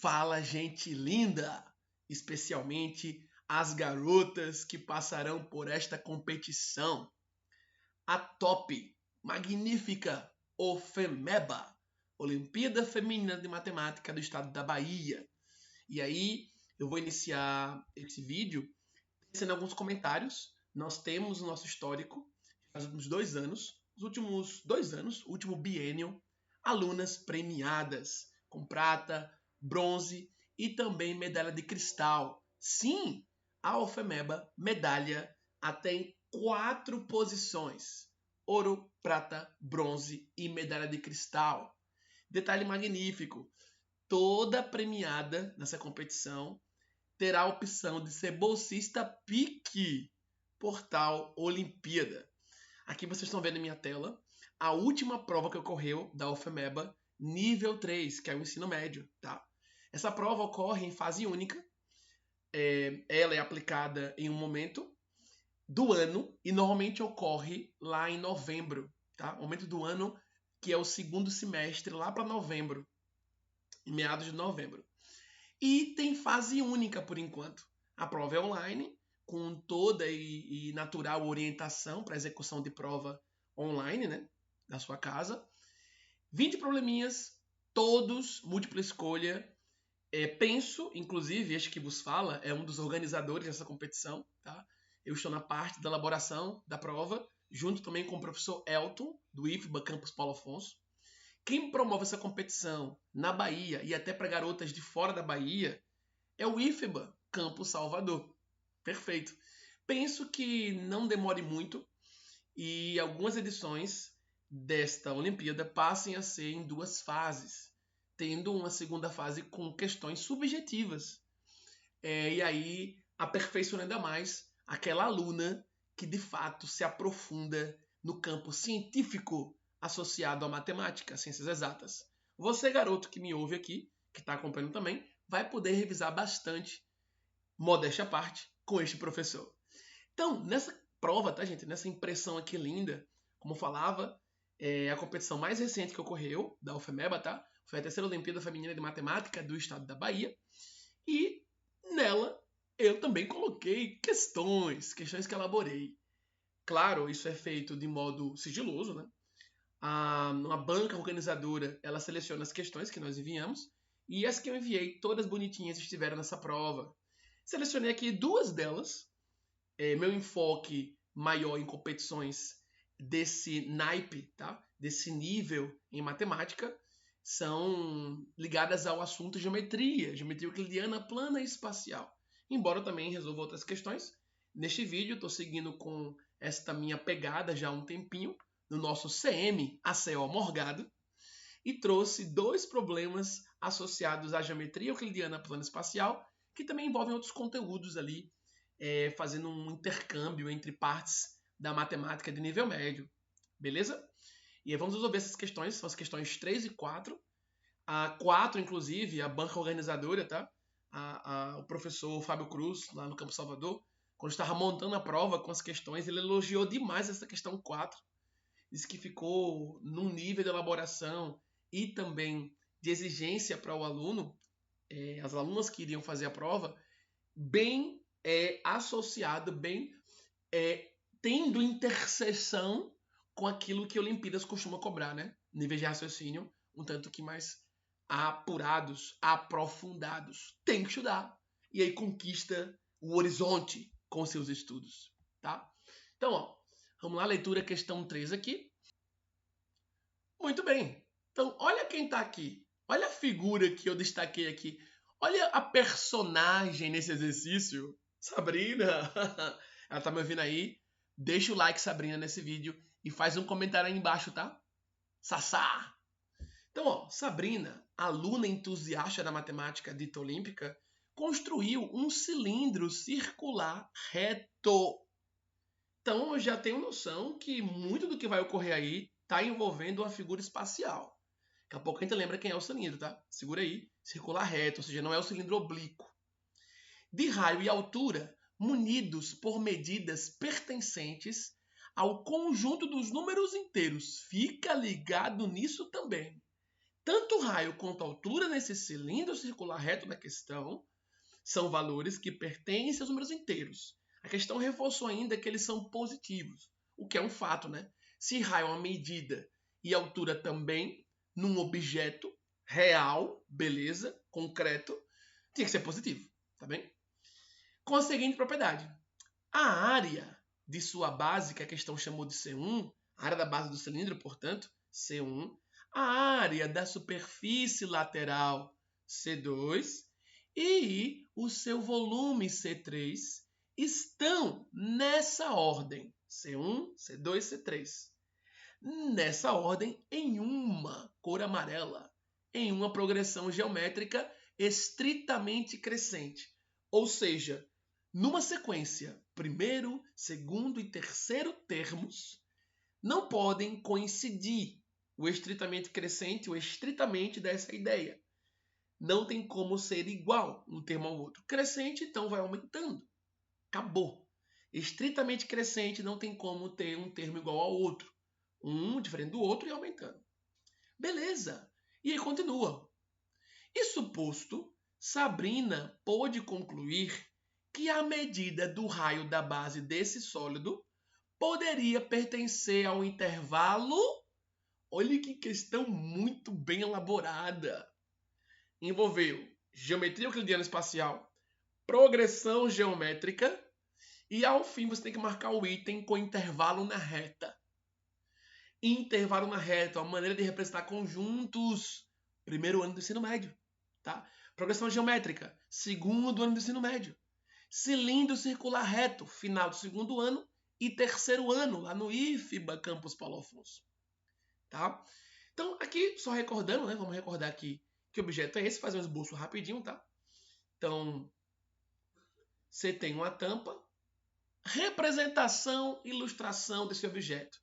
Fala, gente linda! Especialmente as garotas que passarão por esta competição. A top, magnífica OFEMEBA, Olimpíada Feminina de Matemática do Estado da Bahia. E aí, eu vou iniciar esse vídeo tecendo alguns comentários. Nós temos o nosso histórico, faz uns 2 anos, os últimos 2 anos, o último biênio, alunas premiadas com prata, bronze e também medalha de cristal. Sim, a OFEMEBA medalha até em 4 posições: ouro, prata, bronze e medalha de cristal. Detalhe magnífico: toda premiada nessa competição terá a opção de ser bolsista PIC por tal Olimpíada. Aqui vocês estão vendo em minha tela a última prova que ocorreu da OFEMEBA nível 3, que é o ensino médio, tá? Essa prova ocorre em fase única. Ela é aplicada em um momento do ano e normalmente ocorre lá em novembro, tá? Momento do ano que é o segundo semestre, lá para novembro, em meados de novembro. E tem fase única por enquanto. A prova é online, com toda e natural orientação para execução de prova online, né? Da sua casa. 20 probleminhas, todos múltipla escolha. Penso, inclusive, este que vos fala é um dos organizadores dessa competição, tá? Eu estou na parte da elaboração da prova, junto também com o professor Elton, do IFBA Campus Paulo Afonso. Quem promove essa competição na Bahia e até para garotas de fora da Bahia é o IFBA Campus Salvador. Perfeito. Penso que não demore muito e algumas edições desta Olimpíada passem a ser em 2 fases, tendo uma segunda fase com questões subjetivas. E aí aperfeiçoando ainda mais aquela aluna que de fato se aprofunda no campo científico associado à matemática, ciências exatas. Você, garoto que me ouve aqui, que está acompanhando também, vai poder revisar bastante, modéstia à parte, com este professor. Então, nessa prova, tá, gente? Nessa impressão aqui linda, como eu falava, é a competição mais recente que ocorreu, da UFEMEBA, tá? Foi a terceira Olimpíada Feminina de Matemática do Estado da Bahia. E nela, eu também coloquei questões que elaborei. Claro, isso é feito de modo sigiloso, né? Uma banca organizadora, ela seleciona as questões que nós enviamos e as que eu enviei, todas bonitinhas, estiveram nessa prova. Selecionei aqui 2 delas. Meu enfoque maior em competições desse naipe, tá? Desse nível em matemática, são ligadas ao assunto geometria euclidiana plana e espacial. Embora eu também resolva outras questões. Neste vídeo, estou seguindo com esta minha pegada já há um tempinho, no nosso CM ACO Morgado, e trouxe 2 problemas associados à geometria euclidiana plana e espacial, que também envolvem outros conteúdos ali, fazendo um intercâmbio entre partes da matemática de nível médio. Beleza? E aí vamos resolver essas questões, são as questões 3 e 4. A 4, inclusive, a banca organizadora, tá? O professor Fábio Cruz, lá no Campo Salvador, quando estava montando a prova com as questões, ele elogiou demais essa questão 4. Disse que ficou num nível de elaboração e também de exigência para o aluno, as alunas que iriam fazer a prova, bem associado, bem tendo interseção com aquilo que Olimpíadas costuma cobrar, né? Níveis de raciocínio um tanto que mais apurados, aprofundados. Tem que estudar. E aí conquista o horizonte com seus estudos, tá? Então, ó, vamos lá, leitura questão 3 aqui. Muito bem. Então, olha quem tá aqui. Olha a figura que eu destaquei aqui. Olha a personagem nesse exercício. Sabrina. Ela tá me ouvindo aí? Deixa o like, Sabrina, nesse vídeo e faz um comentário aí embaixo, tá? Sassá! Então, ó, Sabrina, aluna entusiasta da matemática dita olímpica, construiu um cilindro circular reto. Então, eu já tenho noção que muito do que vai ocorrer aí está envolvendo uma figura espacial. Daqui a pouco a gente lembra quem é o cilindro, tá? Segura aí. Circular reto, ou seja, não é o cilindro oblíquo. De raio e altura, munidos por medidas pertencentes ao conjunto dos números inteiros. Fica ligado nisso também. tanto o raio quanto a altura nesse cilindro circular reto da questão são valores que pertencem aos números inteiros. A questão reforçou ainda que eles são positivos, o que é um fato, né? Se raio é uma medida e altura também, num objeto real, beleza, concreto, tinha que ser positivo, tá bem? Com a seguinte propriedade. A área de sua base, que a questão chamou de C1, a área da base do cilindro, portanto, C1, a área da superfície lateral, C2, e o seu volume C3 estão nessa ordem, C1, C2, C3. Nessa ordem, em uma cor amarela, em uma progressão geométrica estritamente crescente. Ou seja, numa sequência, primeiro, segundo e terceiro termos não podem coincidir. O estritamente crescente, o estritamente dessa ideia. Não tem como ser igual um termo ao outro. Crescente, então, vai aumentando. Acabou. Estritamente crescente não tem como ter um termo igual ao outro. Um diferente do outro e aumentando. Beleza. E aí continua. Isso posto, Sabrina pôde concluir que a medida do raio da base desse sólido poderia pertencer ao intervalo. Olha que questão muito bem elaborada. Envolveu geometria euclidiana espacial, progressão geométrica e, ao fim, você tem que marcar o item com intervalo na reta. Intervalo na reta, uma maneira de representar conjuntos. Primeiro ano do ensino médio. Tá? Progressão geométrica, segundo ano do ensino médio. Cilindro circular reto, final do segundo ano e terceiro ano, lá no IFBA Campus Paulo Afonso. Tá? Então, aqui, só recordando, né? Vamos recordar aqui que objeto é esse, fazer um esboço rapidinho, tá? Então, você tem uma tampa, representação, ilustração desse objeto.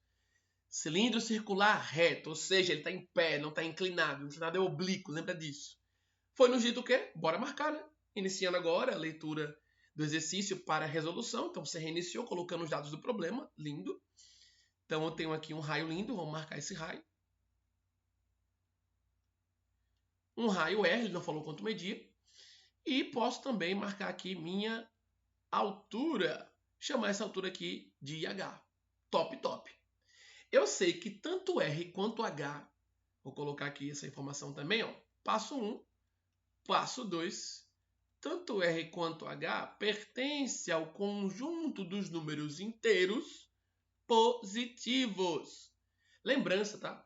Cilindro circular reto, ou seja, ele está em pé, não está inclinado. Inclinado é oblíquo, lembra disso. Foi nos dito o quê? Bora marcar, né? Iniciando agora a leitura do exercício para a resolução. Então, você reiniciou colocando os dados do problema. Lindo. Então, eu tenho aqui um raio lindo. Vamos marcar esse raio. Um raio R, ele não falou quanto media. E posso também marcar aqui minha altura. Chamar essa altura aqui de H. Top, top. Eu sei que tanto R quanto H, vou colocar aqui essa informação também, ó. Passo 1, passo 2. Tanto R quanto H pertence ao conjunto dos números inteiros positivos. Lembrança, tá?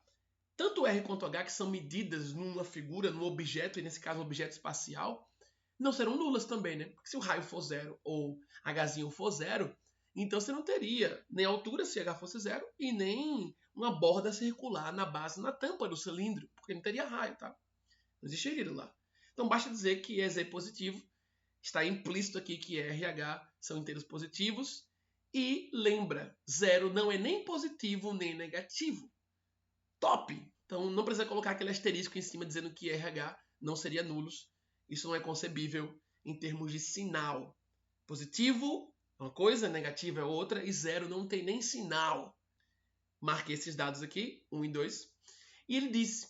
Tanto R quanto H, que são medidas numa figura, num objeto, e nesse caso um objeto espacial, não serão nulas também, né? Porque se o raio for zero ou Hzinho for zero, então você não teria nem altura se H fosse zero e nem uma borda circular na base, na tampa do cilindro, porque não teria raio, tá? Não existiria lá. Então basta dizer que EZ é positivo, está implícito aqui que R e H são inteiros positivos, e lembra, zero não é nem positivo nem negativo. Top! Então não precisa colocar aquele asterisco em cima dizendo que RH não seria nulos. Isso não é concebível em termos de sinal. Positivo é uma coisa, negativo é outra, e zero não tem nem sinal. Marquei esses dados aqui, 1 e 2. E ele disse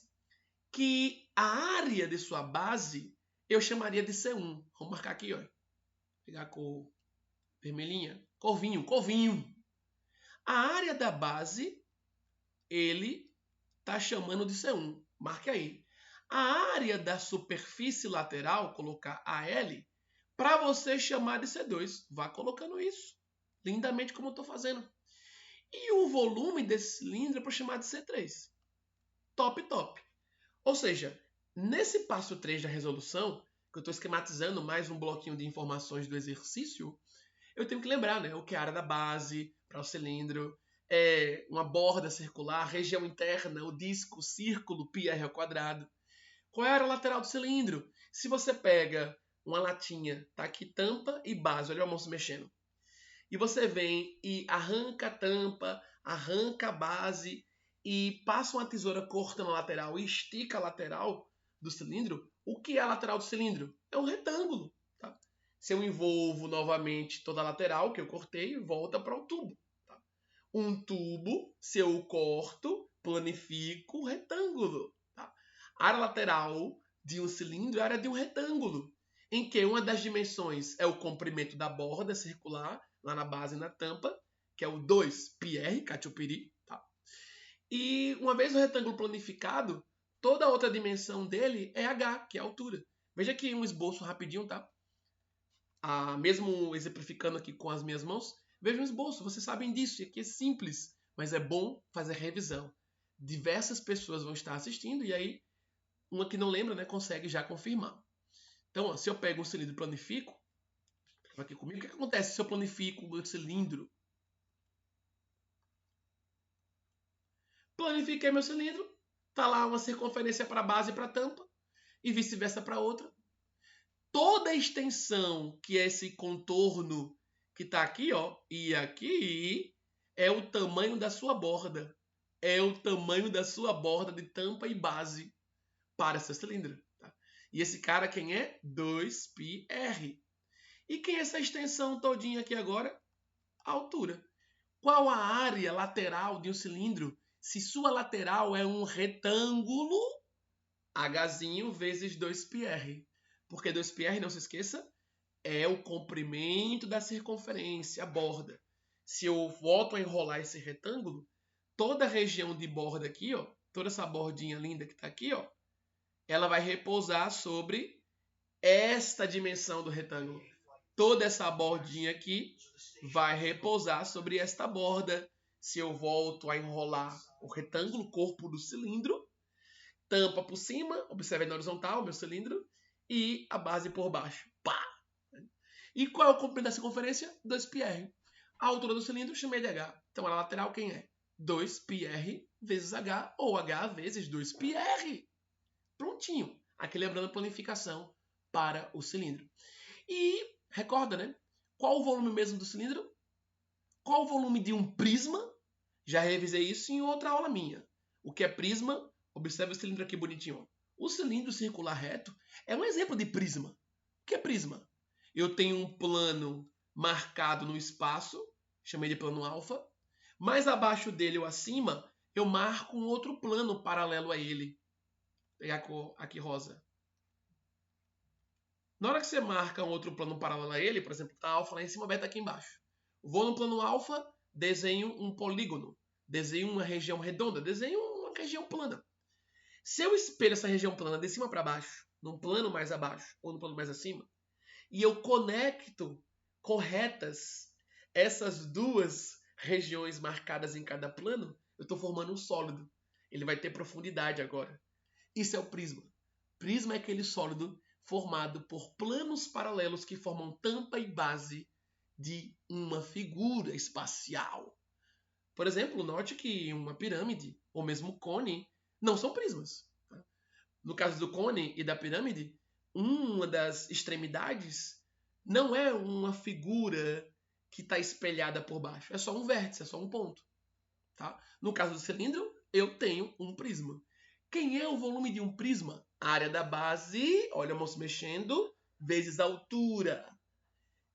que a área de sua base eu chamaria de C1. Vamos marcar aqui, ó. Vou pegar a cor vermelhinha. Corvinho, corvinho. A área da base, ele está chamando de C1. Marque aí. A área da superfície lateral, colocar AL, para você chamar de C2. Vá colocando isso. Lindamente como eu estou fazendo. E o volume desse cilindro é para chamar de C3. Top, top. Ou seja, nesse passo 3 da resolução, que eu estou esquematizando mais um bloquinho de informações do exercício, eu tenho que lembrar, né, o que é a área da base para o cilindro, uma borda circular, região interna, o disco, o círculo, πr ao quadrado. Qual é a área lateral do cilindro? Se você pega uma latinha, tá aqui tampa e base, olha o almoço mexendo. E você vem e arranca a tampa, arranca a base e passa uma tesoura corta na lateral e estica a lateral do cilindro, o que é a lateral do cilindro? É um retângulo. Tá? Se eu envolvo novamente toda a lateral que eu cortei, volta para o tubo. Tá? Um tubo, se eu corto, planifico retângulo. Tá? A área lateral de um cilindro é a área de um retângulo, em que uma das dimensões é o comprimento da borda circular, lá na base e na tampa, que é o 2πr, cachupiri, tá? E uma vez o retângulo planificado, toda a outra dimensão dele é h, que é a altura. Veja aqui um esboço rapidinho, tá? Mesmo exemplificando aqui com as minhas mãos, veja um esboço, vocês sabem disso, e aqui é simples, mas é bom fazer revisão. Diversas pessoas vão estar assistindo e aí uma que não lembra, né, consegue já confirmar. Então, ó, se eu pego um cilindro e planifico, aqui comigo, o que acontece se eu planifico o meu cilindro? Planifiquei meu cilindro, tá lá uma circunferência para a base e para a tampa, e vice-versa para outra. Toda a extensão que é esse contorno que está aqui, ó, e aqui, é o tamanho da sua borda. É o tamanho da sua borda de tampa e base para seu cilindro. Tá? E esse cara quem é? 2πr. E quem é essa extensão todinha aqui agora? A altura. Qual a área lateral de um cilindro? Se sua lateral é um retângulo, H vezes 2πr. Porque 2πr, não se esqueça, é o comprimento da circunferência, a borda. Se eu volto a enrolar esse retângulo, toda a região de borda aqui, ó, toda essa bordinha linda que está aqui, ó, ela vai repousar sobre esta dimensão do retângulo. Toda essa bordinha aqui vai repousar sobre esta borda. Se eu volto a enrolar o retângulo, o corpo do cilindro, tampa por cima, observe na horizontal, meu cilindro, e a base por baixo. Pá! E qual é o comprimento da circunferência? 2πr. A altura do cilindro chamei de h. Então a lateral quem é? 2πr vezes h, ou h vezes 2πr. Prontinho. Aqui lembrando a planificação para o cilindro. E recorda, né? Qual o volume mesmo do cilindro? Qual o volume de um prisma? Já revisei isso em outra aula minha. O que é prisma? Observe o cilindro aqui bonitinho. O cilindro circular reto é um exemplo de prisma. O que é prisma? Eu tenho um plano marcado no espaço, chamei de plano alfa. Mais abaixo dele ou acima, eu marco um outro plano paralelo a ele. Vou pegar a cor aqui rosa. Na hora que você marca um outro plano paralelo a ele, por exemplo, está alfa lá em cima, beta aqui embaixo. Vou no plano alfa, desenho um polígono, desenho uma região redonda, desenho uma região plana. Se eu espelho essa região plana de cima para baixo, num plano mais abaixo ou no plano mais acima, e eu conecto com retas essas duas regiões marcadas em cada plano, eu estou formando um sólido. Ele vai ter profundidade agora. Isso é o prisma. Prisma é aquele sólido formado por planos paralelos que formam tampa e base de uma figura espacial. Por exemplo, note que uma pirâmide, ou mesmo cone, não são prismas. No caso do cone e da pirâmide, uma das extremidades não é uma figura que está espelhada por baixo. É só um vértice, é só um ponto. Tá? No caso do cilindro, eu tenho um prisma. Quem é o volume de um prisma? A área da base, olha a mão se mexendo, vezes a altura.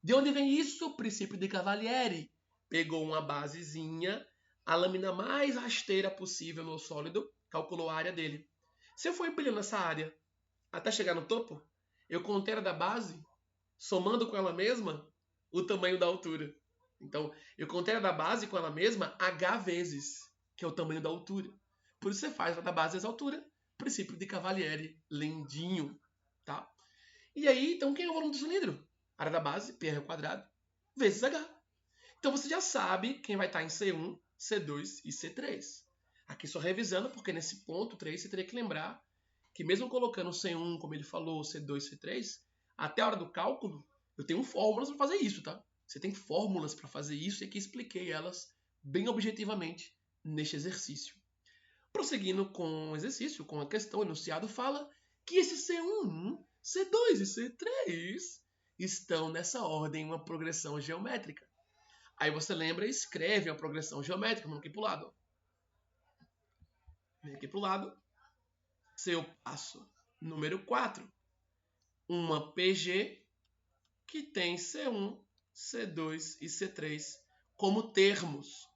De onde vem isso? O princípio de Cavalieri. Pegou uma basezinha, a lâmina mais rasteira possível no sólido, calculou a área dele. Se eu for empilhando essa área até chegar no topo, eu contei a área da base, somando com ela mesma o tamanho da altura. Então, eu contei a área da base com ela mesma h vezes, que é o tamanho da altura. Por isso você faz a área da base vezes a altura, princípio de Cavalieri, lindinho, tá? E aí, então, quem é o volume do cilindro? A área da base, πr², vezes h. Então, você já sabe quem vai estar em C1, C2 e C3. Aqui só revisando, porque nesse ponto 3 você teria que lembrar que mesmo colocando C1, como ele falou, C2, C3, até a hora do cálculo, eu tenho fórmulas para fazer isso, tá? Você tem fórmulas para fazer isso e aqui expliquei elas bem objetivamente neste exercício. Prosseguindo com o exercício, com a questão, o enunciado fala que esse C1, C2 e C3 estão nessa ordem, uma progressão geométrica. Aí você lembra e escreve uma progressão geométrica, vamos aqui para o lado. Vem aqui para o lado. Seu passo número 4. Uma PG que tem C1, C2 e C3 como termos.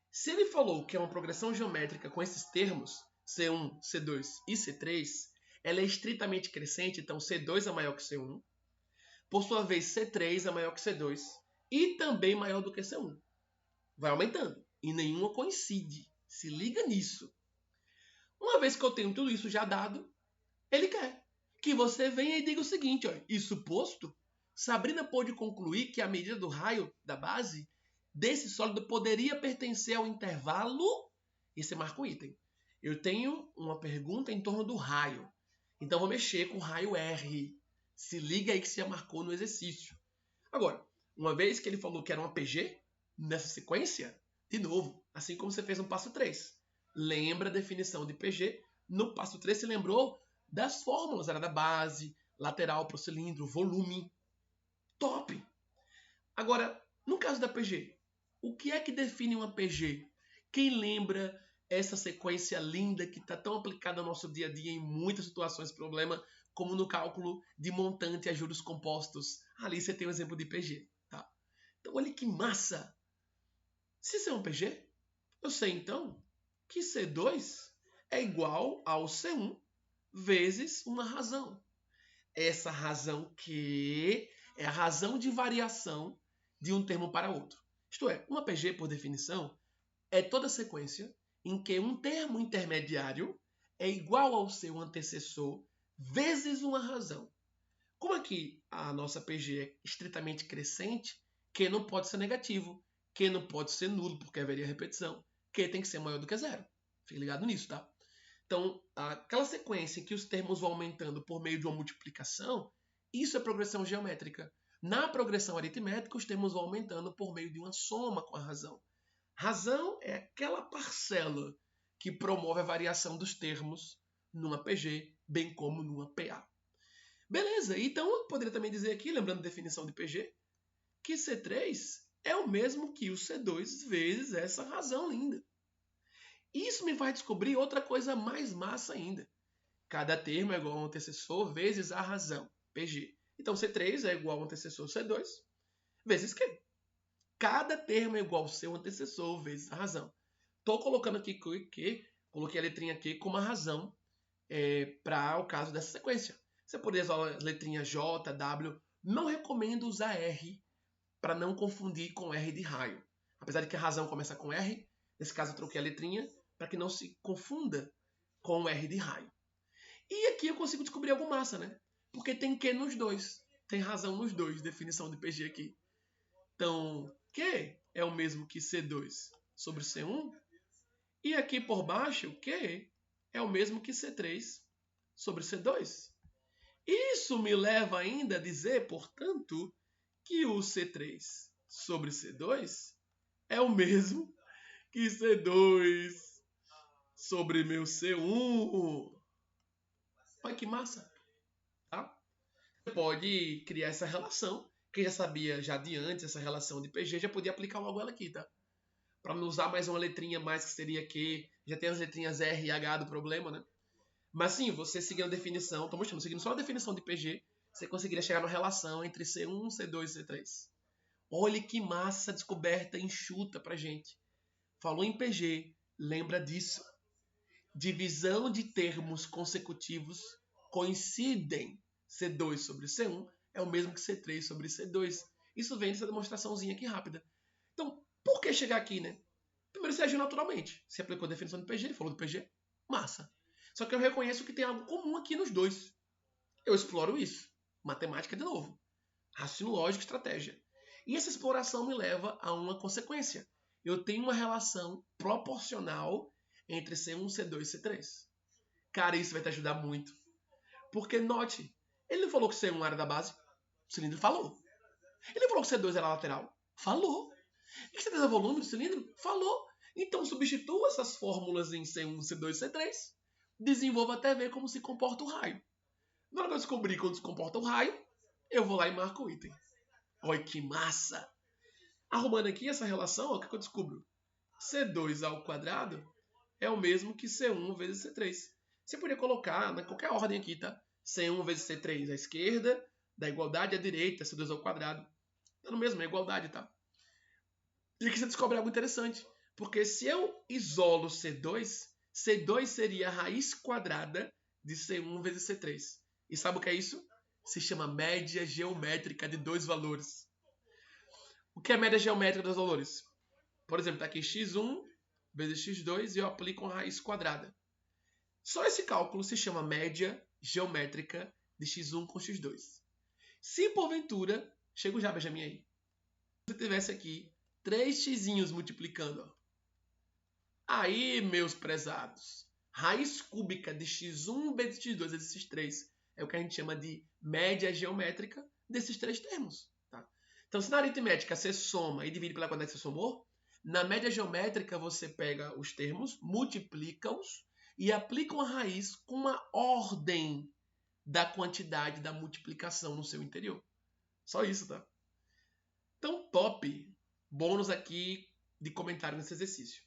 Se ele falou que é uma progressão geométrica com esses termos, C1, C2 e C3, ela é estritamente crescente, então C2 é maior que C1. Por sua vez, C3 é maior que C2 e também maior do que C1. Vai aumentando e nenhuma coincide. Se liga nisso. Uma vez que eu tenho tudo isso já dado, ele quer que você venha e diga o seguinte, ó, isso posto, Sabrina pôde concluir que a medida do raio da base desse sólido poderia pertencer ao intervalo, e você marca um item. Eu tenho uma pergunta em torno do raio, então vou mexer com o raio R. Se liga aí que você já marcou no exercício. Agora, uma vez que ele falou que era uma PG, nessa sequência, de novo, assim como você fez no passo 3. Lembra a definição de PG? No passo 3 você lembrou das fórmulas, era da base, lateral para o cilindro, volume. Top! Agora, no caso da PG, o que é que define uma PG? Quem lembra essa sequência linda que está tão aplicada ao nosso dia a dia em muitas situações de problema, como no cálculo de montante a juros compostos? Ali você tem um exemplo de PG. Tá? Então, olha que massa! Se isso é um PG, eu sei então que C2 é igual ao C1 vezes uma razão. Essa razão que é a razão de variação de um termo para outro. Isto é, uma PG, por definição, é toda sequência em que um termo intermediário é igual ao seu antecessor vezes uma razão. Como aqui a nossa PG é estritamente crescente, Q não pode ser negativo, Q não pode ser nulo, porque haveria repetição, Q tem que ser maior do que zero. Fique ligado nisso, tá? Então, aquela sequência em que os termos vão aumentando por meio de uma multiplicação, isso é progressão geométrica. Na progressão aritmética, os termos vão aumentando por meio de uma soma com a razão. Razão é aquela parcela que promove a variação dos termos numa PG, bem como numa PA. Beleza, então eu poderia também dizer aqui, lembrando a definição de PG, que C3 é o mesmo que o C2 vezes essa razão linda. Isso me faz descobrir outra coisa mais massa ainda. Cada termo é igual ao antecessor vezes a razão, PG. Então C3 é igual ao antecessor C2 vezes Q. Cada termo é igual ao seu antecessor vezes a razão. Estou colocando aqui Q, coloquei a letrinha Q como a razão para o caso dessa sequência. Você poderia usar as letrinhas J, W. Não recomendo usar R para não confundir com R de raio. Apesar de que a razão começa com R, nesse caso eu troquei a letrinha para que não se confunda com o R de raio. E aqui eu consigo descobrir algo massa, né? Porque tem Q nos dois. Tem razão nos dois, definição de PG aqui. Então, Q é o mesmo que C2 sobre C1. E aqui por baixo, Q é o mesmo que C3 sobre C2. Isso me leva ainda a dizer, portanto, que o C3 sobre C2 é o mesmo que C2 sobre meu C1. Olha que massa! Tá? Você pode criar essa relação. Quem já sabia já de antes essa relação de PG já podia aplicar logo ela aqui, tá? Para não usar mais uma letrinha mais que seria Q. Já tem as letrinhas R e H do problema, né? Mas sim, você seguindo a definição, estou mostrando, seguindo só a definição de PG, você conseguiria chegar na relação entre C1, C2 e C3. Olha que massa descoberta enxuta pra gente. Falou em PG, lembra disso. Divisão de termos consecutivos coincidem. C2 sobre C1 é o mesmo que C3 sobre C2. Isso vem dessa demonstraçãozinha aqui rápida. Então, por que chegar aqui, né? Primeiro, você agiu naturalmente. Você aplicou a definição de PG, ele falou do PG. Massa. Só que eu reconheço que tem algo comum aqui nos dois. Eu exploro isso. Matemática de novo. Raciocínio lógico e estratégia. E essa exploração me leva a uma consequência. Eu tenho uma relação proporcional entre C1, C2 e C3. Cara, isso vai te ajudar muito. Porque, note, ele não falou que C1 era da base. O cilindro falou. Ele não falou que C2 era lateral. Falou. E que C3 é volume do cilindro? Falou. Então, substitua essas fórmulas em C1, C2 e C3. Desenvolva até ver como se comporta o raio. Na hora que eu descobrir como se comporta o raio, eu vou lá e marco o item. Olha que massa! Arrumando aqui essa relação, o que eu descubro? C2 ao quadrado é o mesmo que C1 vezes C3. Você poderia colocar na qualquer ordem aqui, tá? C1 vezes C3 à esquerda, da igualdade à direita, C2 ao quadrado. É no mesmo, é igualdade, tá? E aqui você descobre algo interessante. Porque se eu isolo C2, C2 seria a raiz quadrada de C1 vezes C3. E sabe o que é isso? Se chama média geométrica de dois valores. O que é média geométrica dos valores? Por exemplo, está aqui x1 vezes x2 e eu aplico uma raiz quadrada. Só esse cálculo se chama média geométrica de x1 com x2. Se porventura, chego já, Benjamin, aí. Se eu tivesse aqui 3x multiplicando, ó. Aí, meus prezados, raiz cúbica de x1 vezes x2 vezes x3 é o que a gente chama de média geométrica desses três termos. Tá? Então, se na aritmética você soma e divide pela quantidade que você somou, na média geométrica você pega os termos, multiplica-os e aplica uma raiz com uma ordem da quantidade da multiplicação no seu interior. Só isso, tá? Então, top! Bônus aqui de comentário nesse exercício.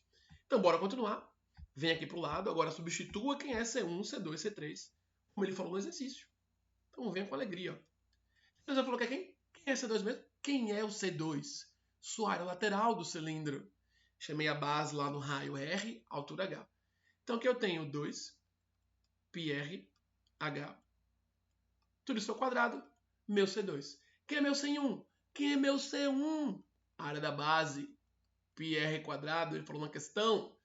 Então, bora continuar. Vem aqui para o lado. Agora, substitua quem é C1, C2, C3, como ele falou no exercício. Então, venha com alegria. Ó. Você já falou que é quem? Quem é C2 mesmo? Quem é o C2? Sua área lateral do cilindro. Chamei a base lá no raio R, altura H. Então, aqui eu tenho 2 πr H. Tudo isso ao quadrado, meu C2. Quem é meu C1? Quem é meu C1? A área da base, πr quadrado, ele falou na questão.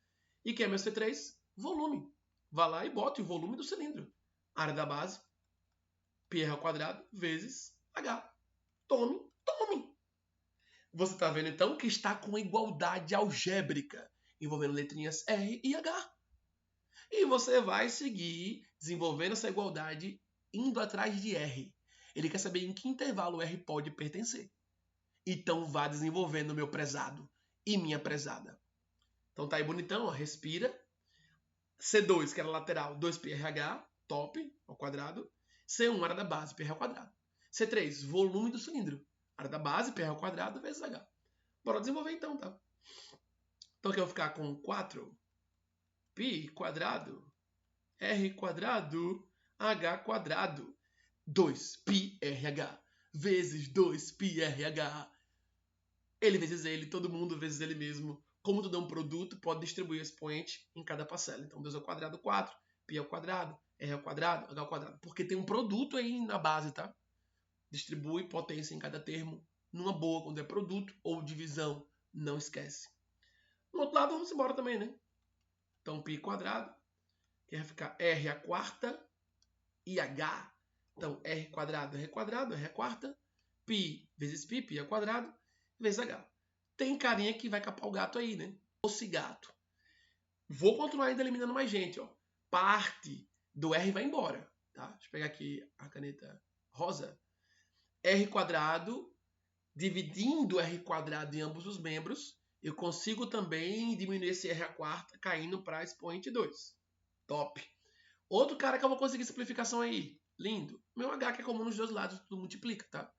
E quem é meu C3? Volume. Vá lá e bote o volume do cilindro. A área da base, πr ao quadrado, vezes H. Tome. Você está vendo, então, que está com igualdade algébrica, envolvendo letrinhas R e H. E você vai seguir desenvolvendo essa igualdade indo atrás de R. Ele quer saber em que intervalo R pode pertencer. Então vá desenvolvendo, meu prezado e minha prezada. Então tá aí bonitão, ó, respira. C2, que era lateral, 2πrh, top, ao quadrado. C1, área da base, πr ao quadrado. C3, volume do cilindro. Área da base, πr ao quadrado, vezes h. Bora desenvolver então, tá? Então aqui eu vou ficar com 4 π quadrado, r quadrado, h quadrado. 2πrh vezes 2πrh. Ele vezes ele, todo mundo vezes ele mesmo. Como tudo é um produto, pode distribuir o expoente em cada parcela. Então, 2 ao quadrado, 4. π ao quadrado, r ao quadrado, h ao quadrado. Porque tem um produto aí na base, tá? Distribui potência em cada termo. Numa boa, quando é produto ou divisão, não esquece. No outro lado, vamos embora também, né? Então, π quadrado, que vai ficar r à quarta e h. Então, r quadrado, r à quarta. π vezes π ao quadrado, vezes h. Tem carinha que vai capar o gato aí, né? Doce gato. Vou continuar ainda eliminando mais gente, ó. Parte do R vai embora, tá? Deixa eu pegar aqui a caneta rosa. R quadrado, dividindo R quadrado em ambos os membros, eu consigo também diminuir esse R à quarta, caindo para expoente 2. Top. Outro cara que eu vou conseguir simplificação aí. Lindo. Meu H que é comum nos dois lados, tudo multiplica, tá?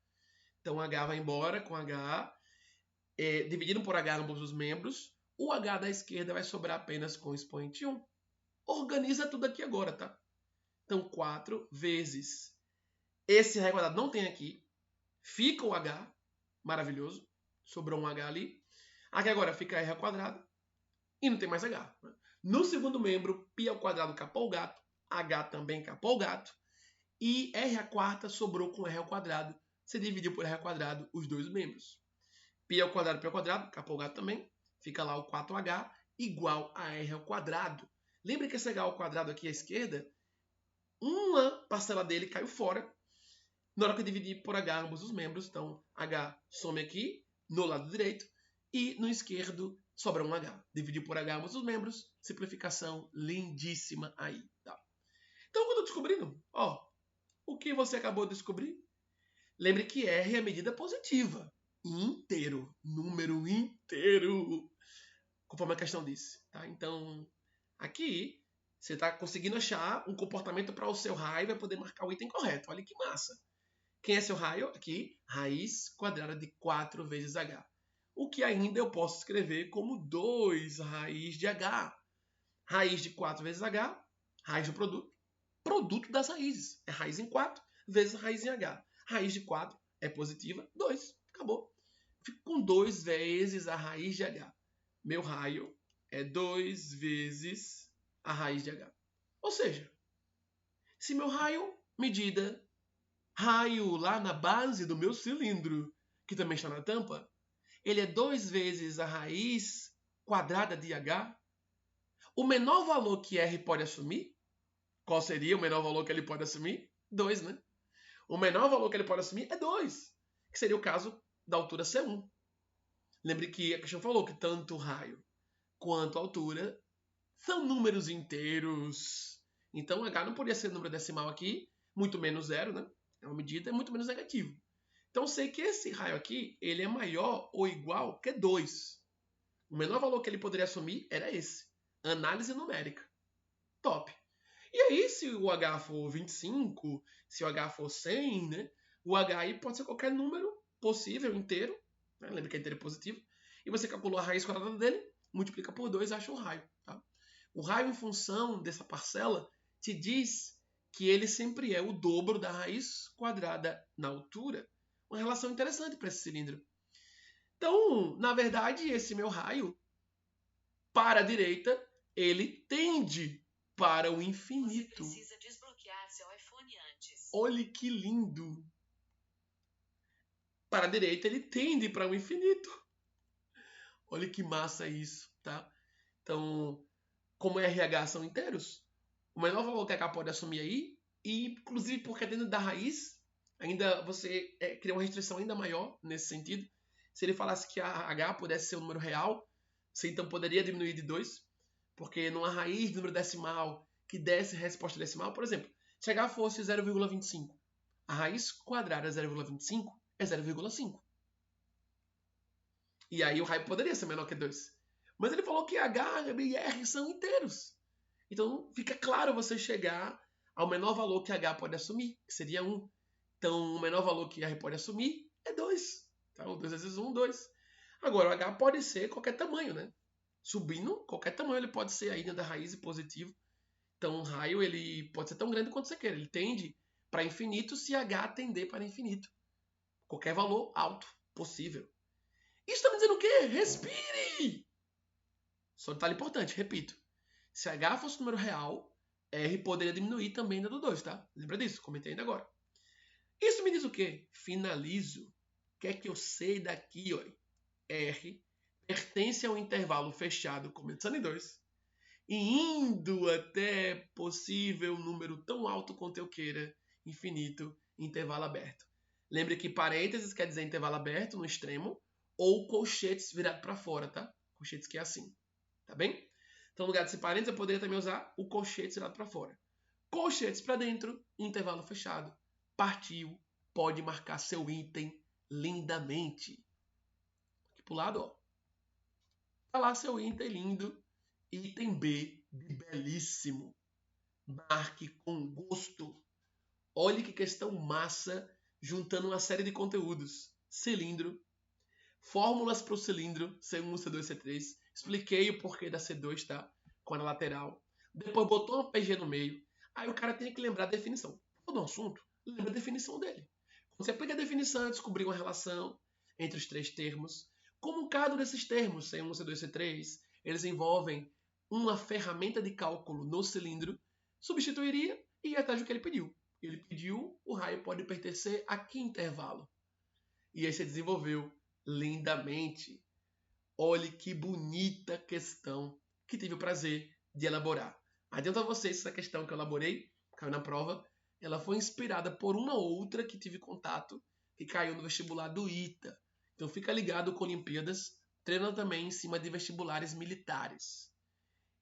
Então H vai embora com H. Dividido por H ambos os membros, o H da esquerda vai sobrar apenas com expoente 1. Organiza tudo aqui agora, tá? Então, 4 vezes esse R quadrado não tem aqui. Fica o H, maravilhoso. Sobrou um H ali. Aqui agora fica R ao quadrado e não tem mais H. No segundo membro, π ao quadrado capou o gato, H também capou o gato e R à quarta sobrou com R ao quadrado. Você dividiu por R ao quadrado os dois membros. π ao quadrado, capou o gato também. Fica lá o 4h igual a r ao quadrado. Lembra que esse h ao quadrado aqui à esquerda, uma parcela dele caiu fora. Na hora que eu dividir por h ambos os membros, então h some aqui no lado direito e no esquerdo sobra um h. Dividir por h ambos os membros, simplificação lindíssima aí. Tá? Então, quando eu descobrindo, ó, o que você acabou de descobrir? Lembre que r é medida positiva. Inteiro, número inteiro, conforme a questão disse. Tá? Então, aqui, você está conseguindo achar um comportamento para o seu raio e vai poder marcar o item correto. Olha que massa. Quem é seu raio? Aqui, raiz quadrada de 4 vezes h. O que ainda eu posso escrever como 2 raiz de h. Raiz de 4 vezes h, raiz do produto. Produto das raízes. É raiz em 4 vezes raiz em h. Raiz de 4 é positiva, 2. Acabou. Fico com 2 vezes a raiz de h. Meu raio é 2 vezes a raiz de h. Ou seja, Se meu raio lá na base do meu cilindro, que também está na tampa, ele é 2 vezes a raiz quadrada de H, o menor valor que R pode assumir, qual seria o menor valor que ele pode assumir? 2, né? O menor valor que ele pode assumir é 2, que seria o caso da altura C1. Lembre que a questão falou que tanto o raio quanto a altura são números inteiros. Então H não poderia ser número decimal aqui, muito menos zero, né? É uma medida muito menos negativo. Então sei que esse raio aqui, ele é maior ou igual que 2. O menor valor que ele poderia assumir era esse. Análise numérica. Top. E aí, se o H for 25, se o H for 100, né? O H aí pode ser qualquer número possível, inteiro. Né? Lembra que é inteiro positivo. E você calculou a raiz quadrada dele, multiplica por 2 e acha o raio. Tá? O raio em função dessa parcela te diz que ele sempre é o dobro da raiz quadrada na altura. Uma relação interessante para esse cilindro. Então, na verdade, esse meu raio, para a direita, ele tende para o infinito. Você precisa desbloquear seu iPhone antes. Olha que lindo! Para a direita, ele tende para o infinito. Olha que massa isso, tá? Então, como RH são inteiros, o menor valor que H pode assumir aí, e inclusive porque dentro da raiz, ainda você cria uma restrição ainda maior nesse sentido. Se ele falasse que a H pudesse ser um número real, você então poderia diminuir de 2, porque numa raiz de número decimal que desse resposta decimal, por exemplo, se H fosse 0,25, a raiz quadrada 0,25 é 0,5. E aí o raio poderia ser menor que 2. Mas ele falou que H e R são inteiros. Então fica claro você chegar ao menor valor que H pode assumir, que seria 1. Então o menor valor que R pode assumir é 2. Então 2 vezes 1, 2. Agora o H pode ser qualquer tamanho, né? Subindo, qualquer tamanho ele pode ser aí dentro da raiz positivo. Então o raio ele pode ser tão grande quanto você queira. Ele tende para infinito se H tender para infinito. Qualquer valor alto possível. Isso está me dizendo o quê? Respire! Só detalhe importante, repito. Se H fosse um número real, R poderia diminuir também do 2, tá? Lembra disso? Comentei ainda agora. Isso me diz o quê? Finalizo. O que é que eu sei daqui, ó? R pertence a um intervalo fechado, começando em 2, e indo até possível número tão alto quanto eu queira, infinito, intervalo aberto. Lembre que parênteses quer dizer intervalo aberto no extremo, ou colchetes virado para fora, tá? Colchetes que é assim, tá bem? Então, no lugar desse parênteses, eu poderia também usar o colchetes virado para fora. Colchetes para dentro, intervalo fechado. Partiu, pode marcar seu item lindamente. Aqui pro lado, ó. Tá lá seu item lindo. Item B, de belíssimo. Marque com gosto. Olhe que questão massa, juntando uma série de conteúdos. Cilindro, fórmulas para o cilindro, C1, C2, C3. Expliquei o porquê da C2, tá? Com a lateral. Depois botou uma PG no meio. Aí o cara tem que lembrar a definição. Todo assunto, lembra a definição dele. Quando você pega a definição, descobrir uma relação entre os 3 termos. Como cada um desses termos, C1, C2, C3, eles envolvem uma ferramenta de cálculo no cilindro, substituiria e ia atrás do que ele pediu. Ele pediu, o raio pode pertencer a que intervalo? E aí você desenvolveu lindamente. Olhe que bonita questão que tive o prazer de elaborar. Adianto a vocês essa questão que eu elaborei, caiu na prova, ela foi inspirada por uma outra que tive contato, que caiu no vestibular do ITA. Então fica ligado com Olimpíadas, treina também em cima de vestibulares militares.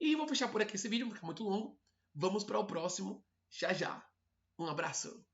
E vou fechar por aqui esse vídeo, não fica muito longo. Vamos para o próximo já já. Um abraço!